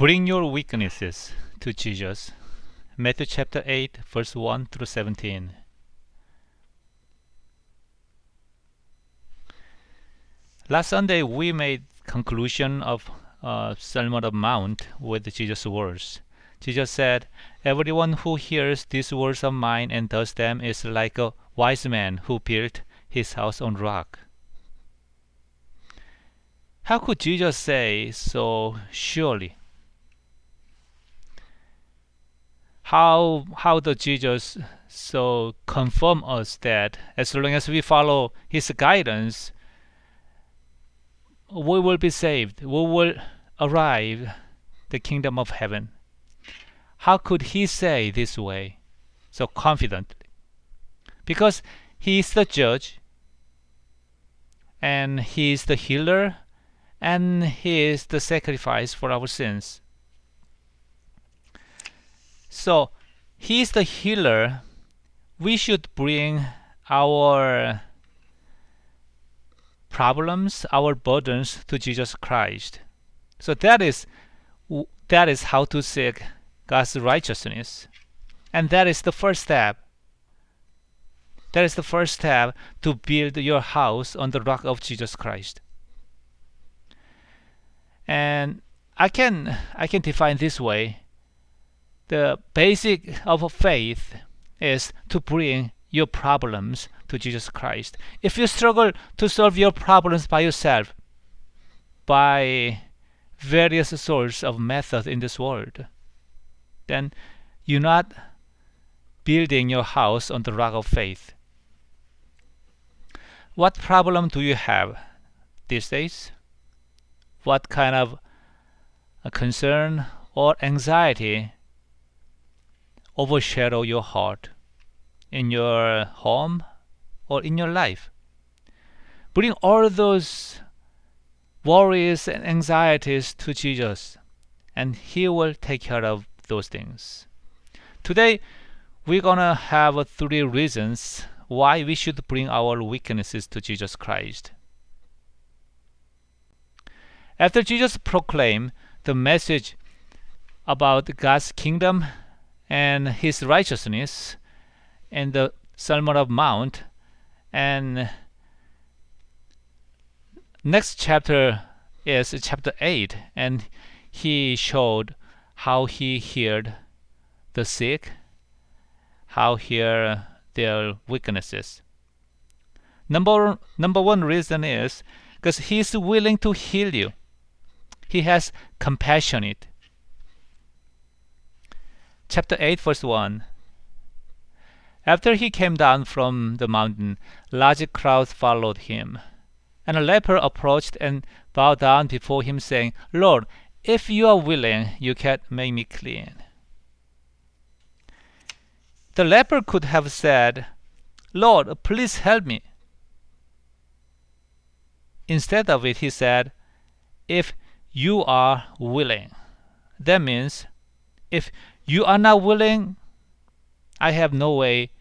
Bring your weaknesses to Jesus. Matthew chapter 8, verse 1 through 17. Last Sunday we made conclusion of Sermon on the Mount with Jesus' words. Jesus said, "Everyone who hears these words of mine and does them is like a wise man who built his house on rock." How could Jesus say so surely? How does Jesus so confirm us that as long as we follow his guidance, we will be saved, we will arrive the kingdom of heaven? How could he say this way so confidently? Because he is the judge, and he is the healer, and he is the sacrifice for our sins. So he is the healer. We should bring our problems, our burdens to Jesus Christ. So that is how to seek God's righteousness. And that is the first step. That is the first step to build your house on the rock of Jesus Christ. And I can define this way. The basic of faith is to bring your problems to Jesus Christ. If you struggle to solve your problems by yourself, by various sorts of methods in this world, then you're not building your house on the rock of faith. What problem do you have these days? What kind of a concern or anxiety overshadow your heart in your home or in your life? Bring all those worries and anxieties to Jesus, and he will take care of those things. Today we're gonna have 3 reasons why we should bring our weaknesses to Jesus Christ. After Jesus proclaimed the message about God's kingdom and his righteousness in the Sermon on the Mount, and next chapter is chapter 8, and he showed how he healed the sick, how he healed their weaknesses. Number one reason is because he is willing to heal you. He has compassion. Chapter 8, verse 1. After he came down from the mountain, large crowds followed him. And a leper approached and bowed down before him, saying, "Lord, if you are willing, you can make me clean." The leper could have said, "Lord, please help me." Instead of it, he said, "If you are willing." That means, if you are not willing, I have no way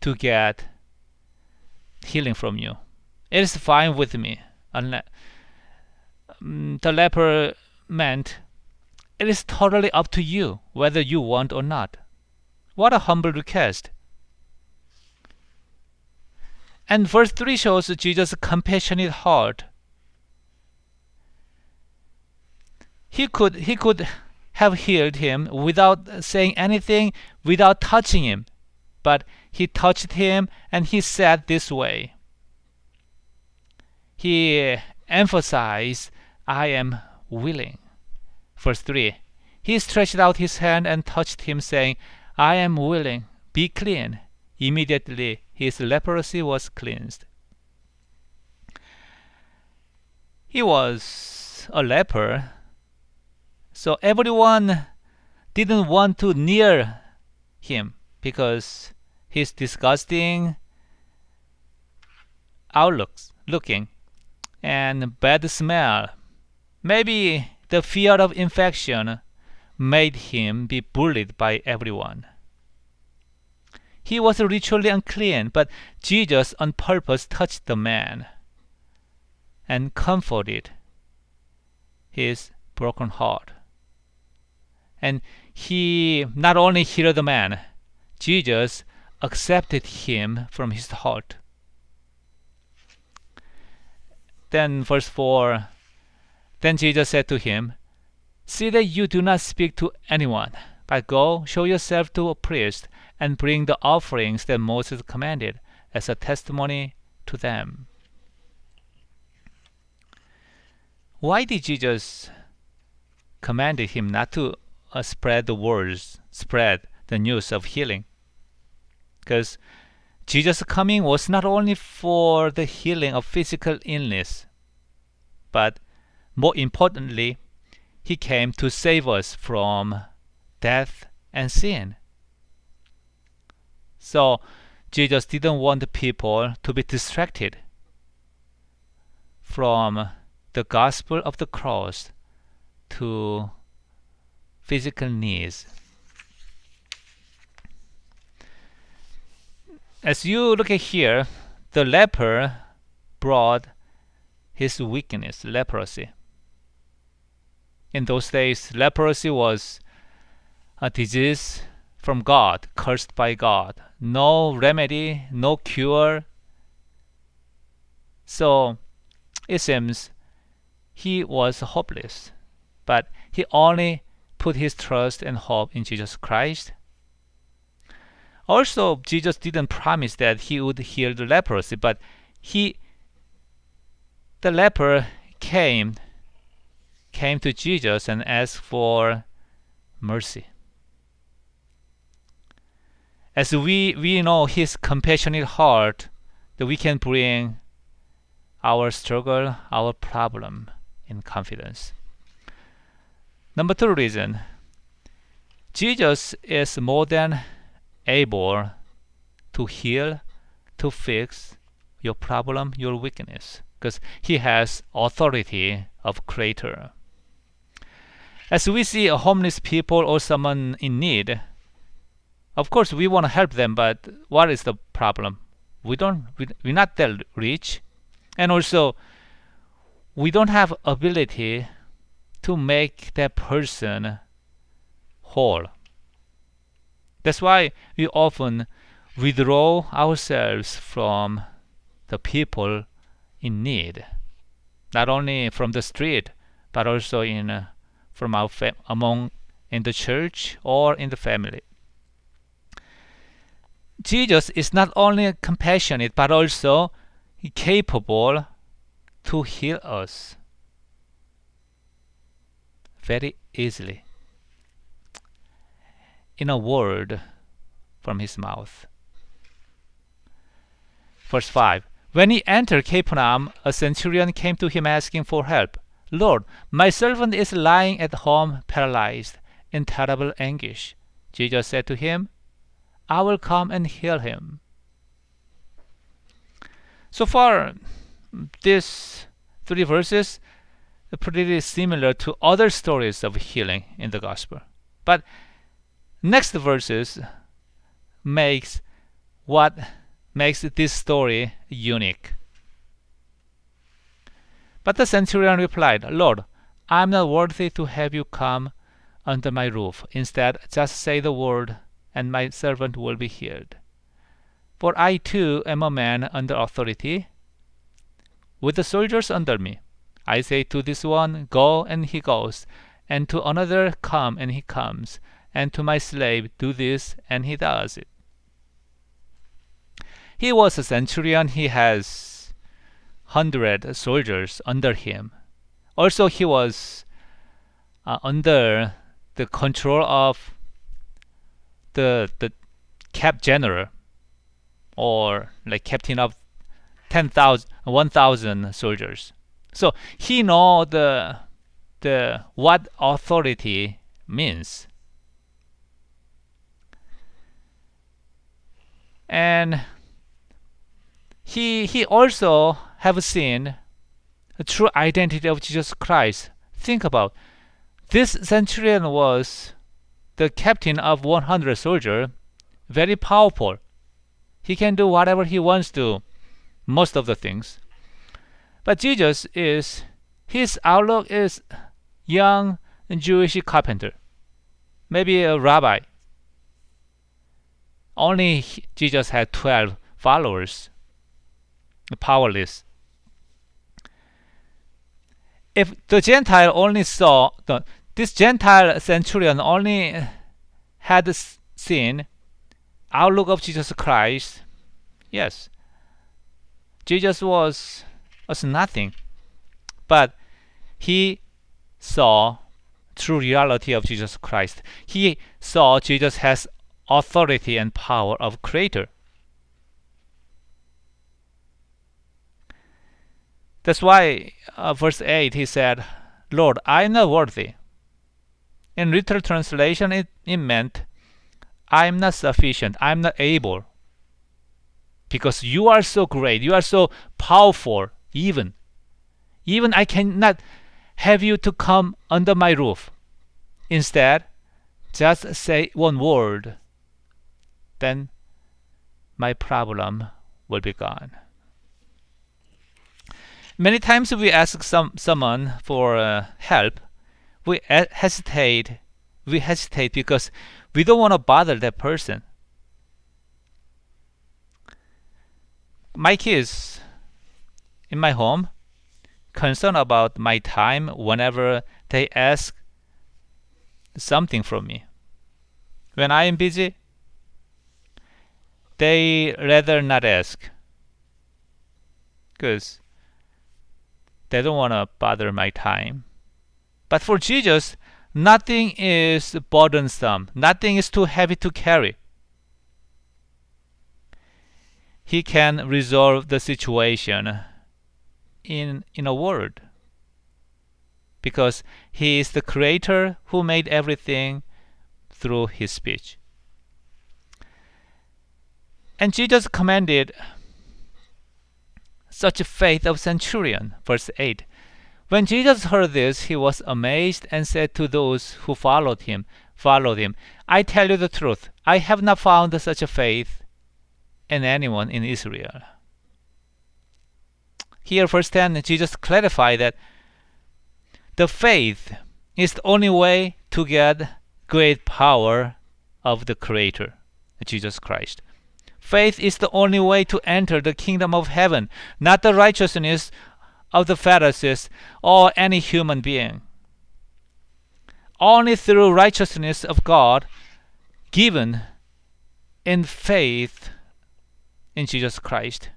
to get healing from you. It is fine with me. The leper meant, it is totally up to you whether you want or not. What a humble request. And verse 3 shows Jesus' compassionate heart. He could have healed him without saying anything, without touching him. But he touched him, and he said this way. He emphasized, "I am willing." Verse 3. He stretched out his hand and touched him, saying, "I am willing, be clean." Immediately his leprosy was cleansed. He was a leper, so everyone didn't want to near him because he's disgusting looking and bad smell. Maybe the fear of infection made him be bullied by everyone. He was ritually unclean, but Jesus on purpose touched the man and comforted his broken heart. And he not only healed the man, Jesus accepted him from his heart. Then verse 4, then Jesus said to him, see that you do not speak to anyone, but go, show yourself to a priest, and bring the offerings that Moses commanded as a testimony to them. Why did Jesus commanded him not to spread the news of healing? Because Jesus' coming was not only for the healing of physical illness, but more importantly, he came to save us from death and sin. So Jesus didn't want the people to be distracted from the gospel of the cross to physical needs. As you look at here, the leper brought his weakness, leprosy. In those days, leprosy was a disease from God, cursed by God. No remedy, no cure. So it seems he was hopeless, but he only put his trust and hope in Jesus Christ. Also, Jesus didn't promise that he would heal the leprosy, but the leper came to Jesus and asked for mercy. As we know his compassionate heart, that we can bring our struggle, our problem in confidence. Number 2 reason, Jesus is more than able to heal, to fix your problem, your weakness, because he has authority of creator. As we see a homeless people or someone in need, of course we want to help them, but what is the problem? We're not that rich, and also we don't have ability to make that person whole. That's why we often withdraw ourselves from the people in need, not only from the street, but also from our in the church or in the family. Jesus is not only compassionate, but also capable to heal us very easily in a word from his mouth. Verse 5, when he entered Capernaum, a centurion came to him asking for help. Lord, my servant is lying at home paralyzed in terrible anguish. Jesus said to him, I will come and heal him. So far, these 3 verses are pretty similar to other stories of healing in the gospel. But next verses makes this story unique. But the centurion replied, Lord, I am not worthy to have you come under my roof. Instead, just say the word, and my servant will be healed. For I too am a man under authority, with the soldiers under me. I say to this one, go, and he goes, and to another, come, and he comes, and to my slave, do this, and he does it. He was a centurion. He has 100 soldiers under him. Also, he was under the control of the cap general, or like captain of 1,000 soldiers. So he know the what authority means. And he also have seen the true identity of Jesus Christ. Think about this centurion was the captain of 100 soldiers, very powerful. He can do whatever he wants to, most of the things. But Jesus his outlook is young Jewish carpenter. maybe a rabbi. Only Jesus had 12 followers, powerless. If the Gentile only saw, this Gentile centurion only had seen outlook of Jesus Christ, yes, Jesus was nothing. But he saw true reality of Jesus Christ. He saw Jesus has authority and power of Creator. That's why verse 8 he said, Lord, I am not worthy. In literal translation, it meant, I am not sufficient, I am not able. Because you are so great, you are so powerful, even I cannot have you to come under my roof. Instead, just say one word, then my problem will be gone. Many times we ask someone for help, we hesitate because we don't want to bother that person. My kids in my home concerned about my time whenever they ask something from me. When I am busy, they rather not ask because they don't want to bother my time. But for Jesus, nothing is burdensome, nothing is too heavy to carry. He can resolve the situation in a word, because he is the creator who made everything through his speech. And Jesus commanded such a faith of centurion. Verse 8. When Jesus heard this, he was amazed and said to those who followed him, I tell you the truth, I have not found such a faith in anyone in Israel. Here, verse 10, Jesus clarified that the faith is the only way to get great power of the Creator, Jesus Christ. Faith is the only way to enter the kingdom of heaven, not the righteousness of the Pharisees or any human being. Only through righteousness of God given in faith in Jesus Christ.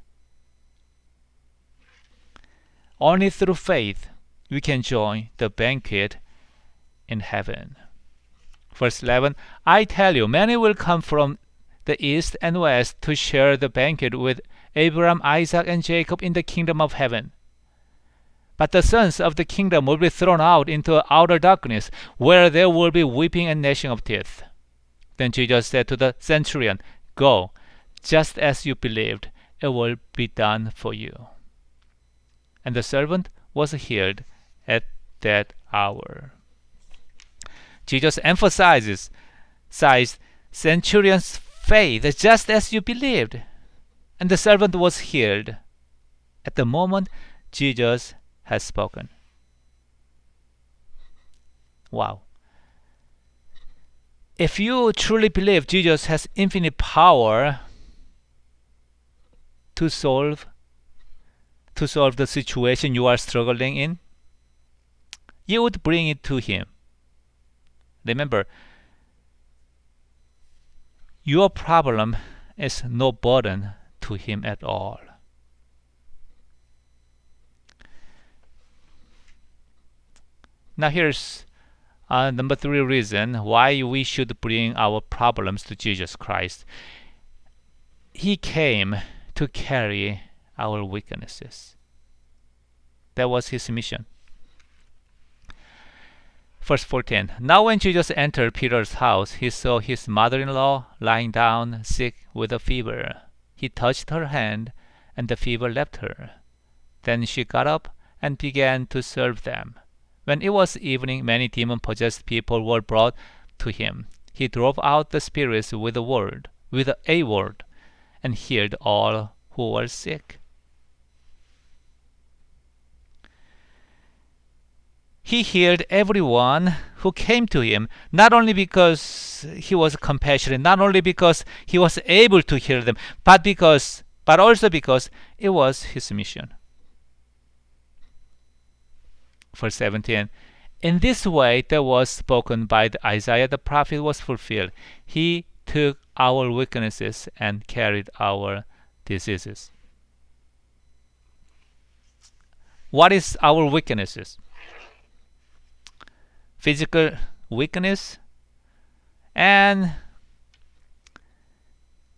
Only through faith we can join the banquet in heaven. Verse 11, I tell you, many will come from the east and west to share the banquet with Abraham, Isaac, and Jacob in the kingdom of heaven. But the sons of the kingdom will be thrown out into outer darkness, where there will be weeping and gnashing of teeth. Then Jesus said to the centurion, Go, just as you believed, it will be done for you. And the servant was healed at that hour. Jesus emphasizes centurion's faith, just as you believed. And the servant was healed at the moment Jesus has spoken. Wow. If you truly believe Jesus has infinite power to solve the situation you are struggling in, you would bring it to him. Remember, your problem is no burden to him at all. Now here's number 3 reason why we should bring our problems to Jesus Christ. He came to carry our weaknesses. That was his mission. Verse 14. Now when Jesus entered Peter's house, he saw his mother-in-law lying down sick with a fever. He touched her hand, and the fever left her. Then she got up and began to serve them. When it was evening, many demon-possessed people were brought to him. He drove out the spirits with a word, and healed all who were sick. He healed everyone who came to him, not only because he was compassionate, not only because he was able to heal them, but also because it was his mission. Verse 17. In this way that was spoken by Isaiah the prophet was fulfilled. He took our weaknesses and carried our diseases. What is our weaknesses? Physical weakness and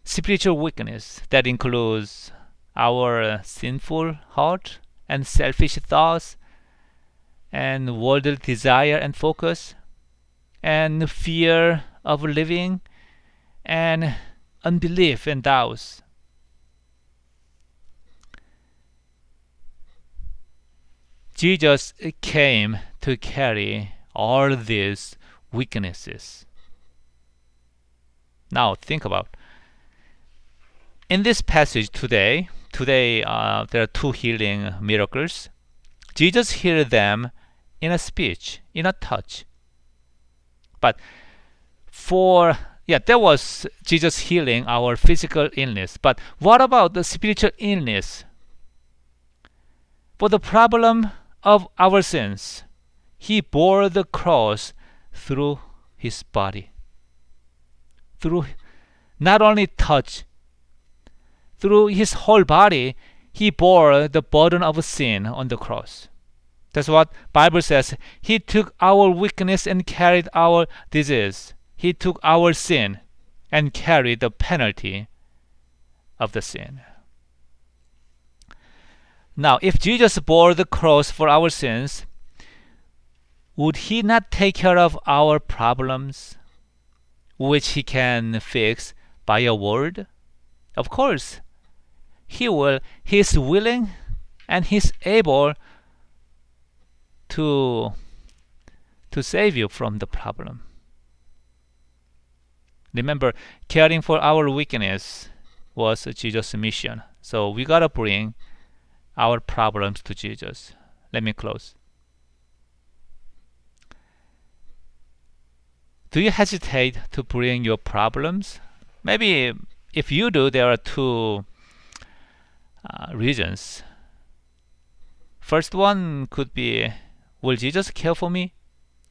spiritual weakness. That includes our sinful heart and selfish thoughts and worldly desire and focus and fear of living and unbelief and doubts. Jesus came to carry all these weaknesses. Now think about in this passage today there are two healing miracles. Jesus healed them in a speech, in a touch. But that was Jesus healing our physical illness. But what about the spiritual illness? For the problem of our sins, he bore the cross through his body. Through not only touch, through his whole body, he bore the burden of sin on the cross. That's what Bible says. He took our weakness and carried our disease. He took our sin and carried the penalty of the sin. Now, if Jesus bore the cross for our sins, would he not take care of our problems, which he can fix by a word? Of course, he will. He is willing and he's able to save you from the problem. Remember, caring for our weakness was Jesus' mission. So we gotta bring our problems to Jesus. Let me close. Do you hesitate to bring your problems? Maybe if you do, there are two reasons. First one could be, will Jesus care for me?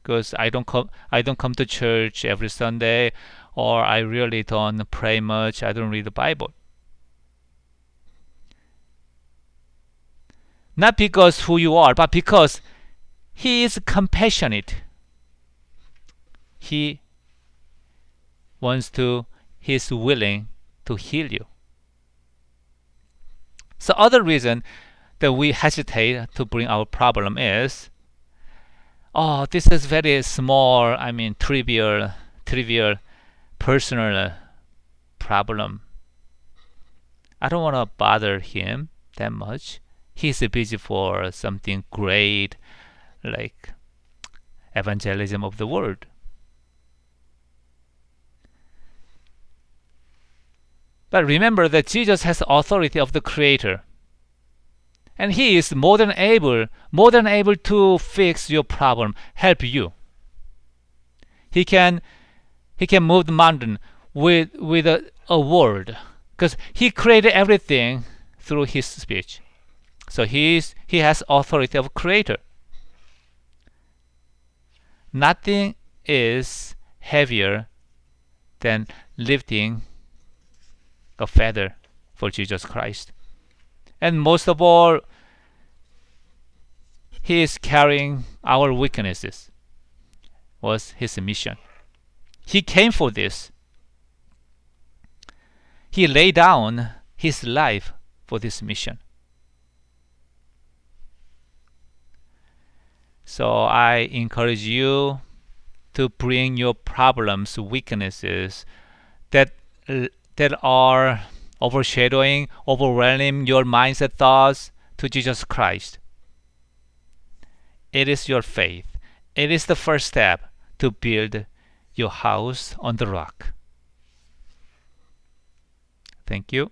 Because I don't come to church every Sunday, or I really don't pray much. I don't read the Bible. Not because who you are, but because he is compassionate. He is willing to heal you. So other reason that we hesitate to bring our problem is, this is very small, trivial, personal problem. I don't want to bother him that much. He's busy for something great, like evangelism of the world. But remember that Jesus has the authority of the Creator. And he is more than able to fix your problem, help you. He can move the mountain with a word, because he created everything through his speech. So he has authority of Creator. Nothing is heavier than lifting a feather for Jesus Christ. And most of all, he is carrying our weaknesses. Was his mission. He came for this. He laid down his life for this mission. So I encourage you to bring your problems, weaknesses that are overwhelming your mindset thoughts to Jesus Christ. It is your faith. It is the first step to build your house on the rock. Thank you.